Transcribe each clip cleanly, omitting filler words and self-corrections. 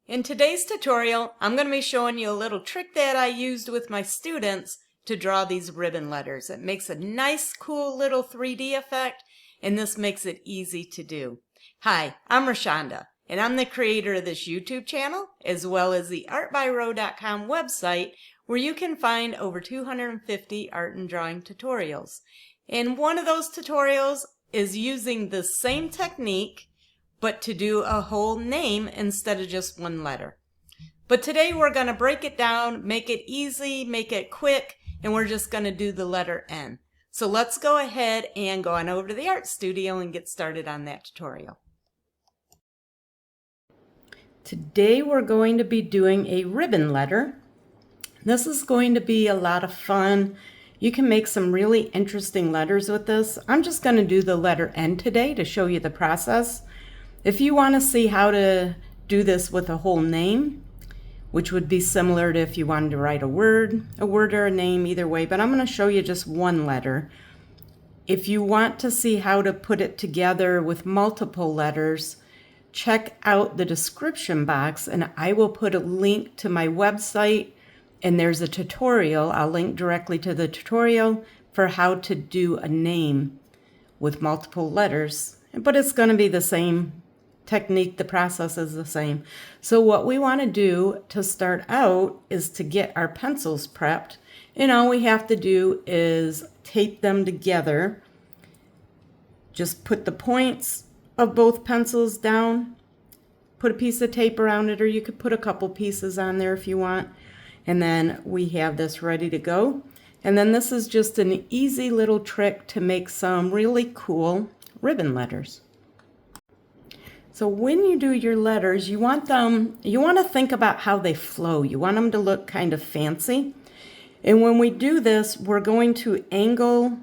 In today's tutorial, I'm going to be showing you a little trick that I used with my students to draw these ribbon letters. It makes a nice, cool little 3D effect, and this makes it easy to do. Hi, I'm Rashonda, and I'm the creator of this YouTube channel, as well as the artbyro.com website, where you can find over 250 art and drawing tutorials. And one of those tutorials is using the same technique, but to do a whole name instead of just one letter. But today we're going to break it down, make it easy, make it quick, and we're just going to do the letter N. So let's go ahead and go on over to the art studio and get started on that tutorial. Today we're going to be doing a ribbon letter. This is going to be a lot of fun. You can make some really interesting letters with this. I'm just going to do the letter N today to show you the process. If you want to see how to do this with a whole name, which would be similar to if you wanted to write a word or a name, either way, but I'm going to show you just one letter. If you want to see how to put it together with multiple letters, check out the description box and I will put a link to my website, and there's a tutorial. I'll link directly to the tutorial for how to do a name with multiple letters, but it's going to be the same technique. The process is the same. So what we want to do to start out is to get our pencils prepped, and all we have to do is tape them together. Just put the points of both pencils down, put a piece of tape around it, or you could put a couple pieces on there if you want, and then we have this ready to go. And then this is just an easy little trick to make some really cool ribbon letters. So when you do your letters, you want to think about how they flow. You want them to look kind of fancy. And when we do this, we're going to angle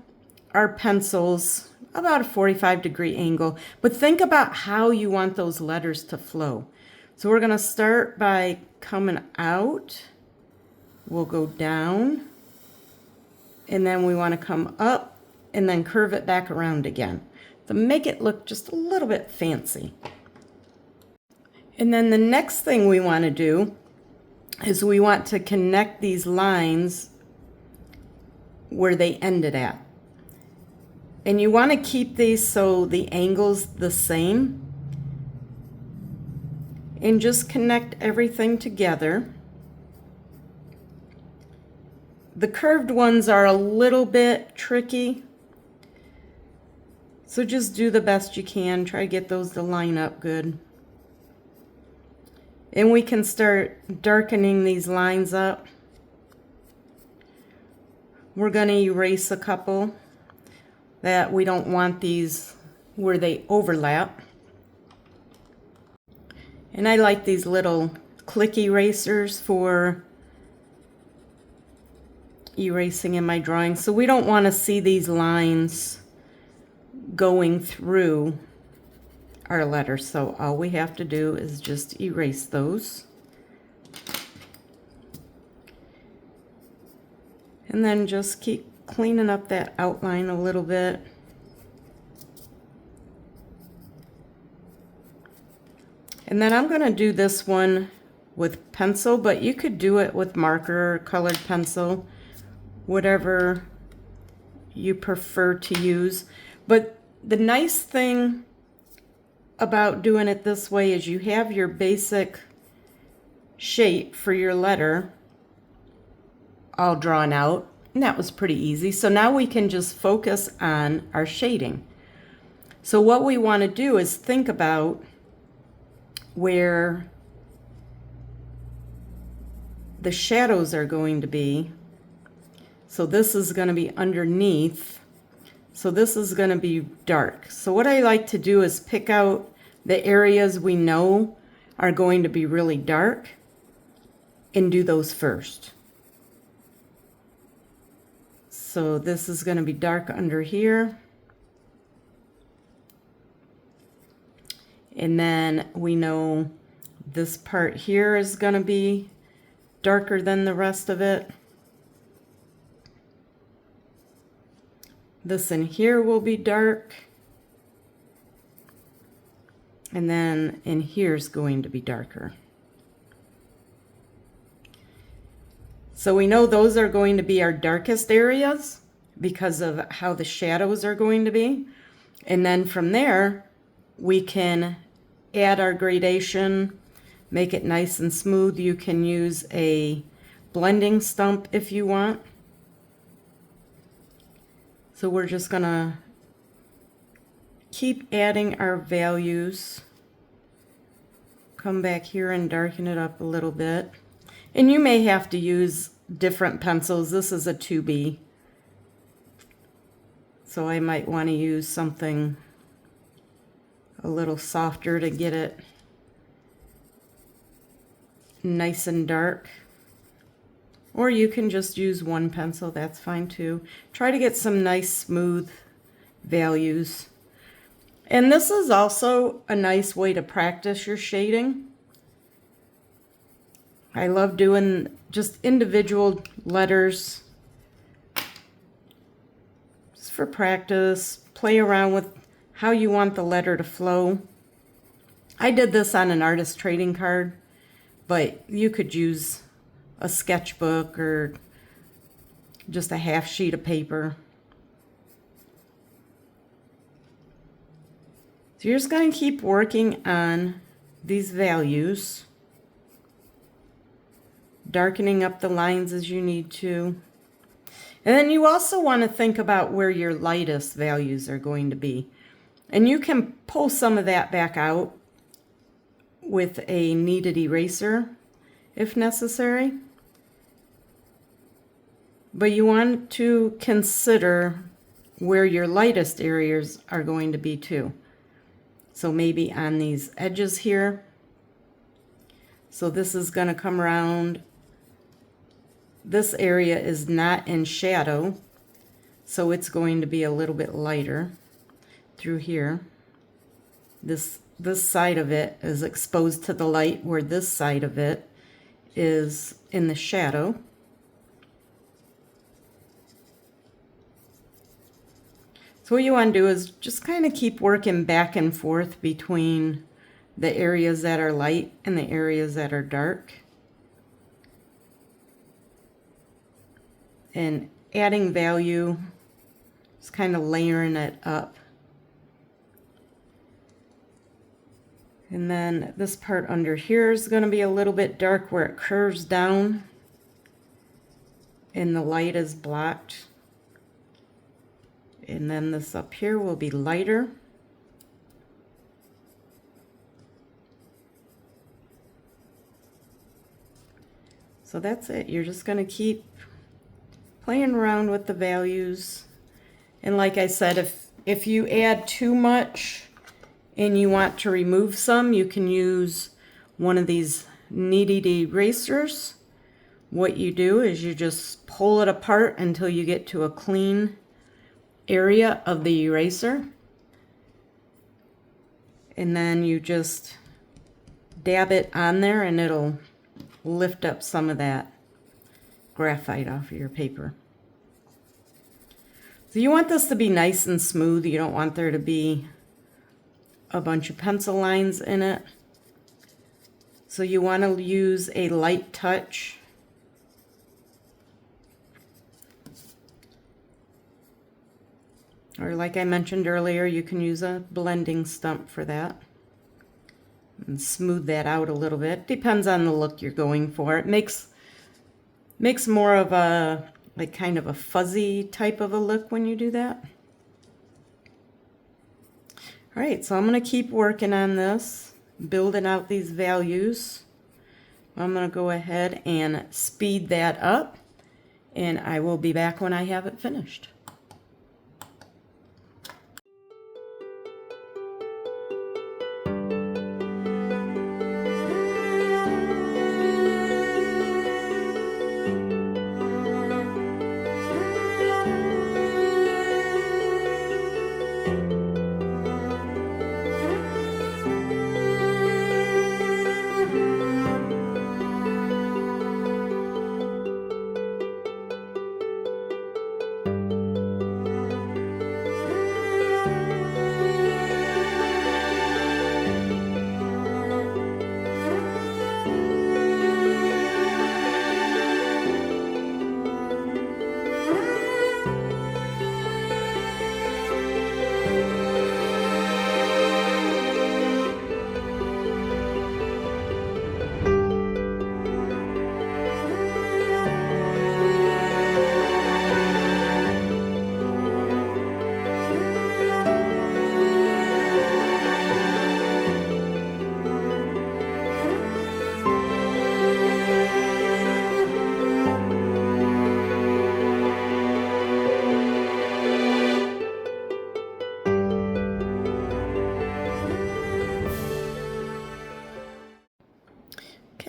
our pencils about a 45-degree angle. But think about how you want those letters to flow. So we're going to start by coming out. We'll go down. And then we want to come up and then curve it back around again to make it look just a little bit fancy. And then the next thing we want to do is we want to connect these lines where they ended at. And you want to keep these so the angle's the same. And just connect everything together. The curved ones are a little bit tricky, so just do the best you can. Try to get those to line up good. And we can start darkening these lines up. We're going to erase a couple that we don't want these where they overlap. And I like these little click erasers for erasing in my drawing. So we don't want to see these lines going through our letters, so all we have to do is just erase those. And then just keep cleaning up that outline a little bit. And then I'm going to do this one with pencil, but you could do it with marker or colored pencil, whatever you prefer to use. But the nice thing about doing it this way is you have your basic shape for your letter all drawn out, and that was pretty easy. So now we can just focus on our shading. So what we want to do is think about where the shadows are going to be. So this is going to be underneath. So this is going to be dark. So what I like to do is pick out the areas we know are going to be really dark and do those first. So this is going to be dark under here. And then we know this part here is going to be darker than the rest of it. This in here will be dark. And then in here's going to be darker. So we know those are going to be our darkest areas because of how the shadows are going to be. And then from there, we can add our gradation, make it nice and smooth. You can use a blending stump if you want. So we're just gonna keep adding our values. Come back here and darken it up a little bit. And you may have to use different pencils. This is a 2B. So I might want to use something a little softer to get it nice and dark. Or you can just use one pencil, that's fine too. Try to get some nice smooth values. And this is also a nice way to practice your shading. I love doing just individual letters just for practice. Play around with how you want the letter to flow. I did this on an artist trading card, but you could use a sketchbook or just a half sheet of paper. So you're just going to keep working on these values, darkening up the lines as you need to. And then you also want to think about where your lightest values are going to be. And you can pull some of that back out with a kneaded eraser if necessary. But you want to consider where your lightest areas are going to be too. So maybe on these edges here. So this is going to come around. This area is not in shadow, so it's going to be a little bit lighter through here. This side of it is exposed to the light, where this side of it is in the shadow. So what you want to do is just kind of keep working back and forth between the areas that are light and the areas that are dark. And adding value, just kind of layering it up. And then this part under here is going to be a little bit dark where it curves down and the light is blocked. And then this up here will be lighter. So that's it. You're just going to keep playing around with the values. And like I said, if you add too much and you want to remove some, you can use one of these kneaded erasers. What you do is you just pull it apart until you get to a clean area of the eraser. And then you just dab it on there and it'll lift up some of that graphite off of your paper. So you want this to be nice and smooth. You don't want there to be a bunch of pencil lines in it. So you want to use a light touch. Or like I mentioned earlier, you can use a blending stump for that. And smooth that out a little bit. Depends on the look you're going for. It makes more of a, like kind of a fuzzy type of a look when you do that. All right, so I'm going to keep working on this, building out these values. I'm going to go ahead and speed that up, and I will be back when I have it finished.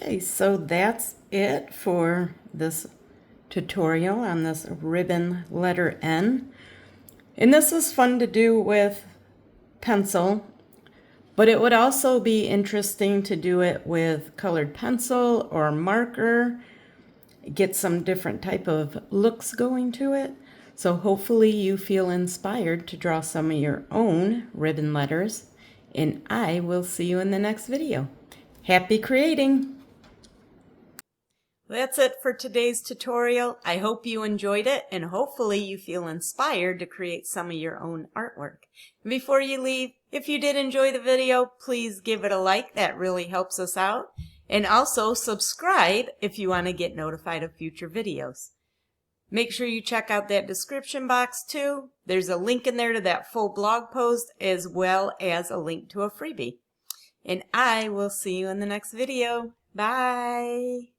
Okay, so that's it for this tutorial on this ribbon letter N. And this is fun to do with pencil, but it would also be interesting to do it with colored pencil or marker, get some different type of looks going to it. So hopefully you feel inspired to draw some of your own ribbon letters, and I will see you in the next video. Happy creating! That's it for today's tutorial. I hope you enjoyed it, and hopefully you feel inspired to create some of your own artwork. Before you leave, if you did enjoy the video, please give it a like. That really helps us out. And also subscribe if you want to get notified of future videos. Make sure you check out that description box too. There's a link in there to that full blog post as well as a link to a freebie. And I will see you in the next video. Bye!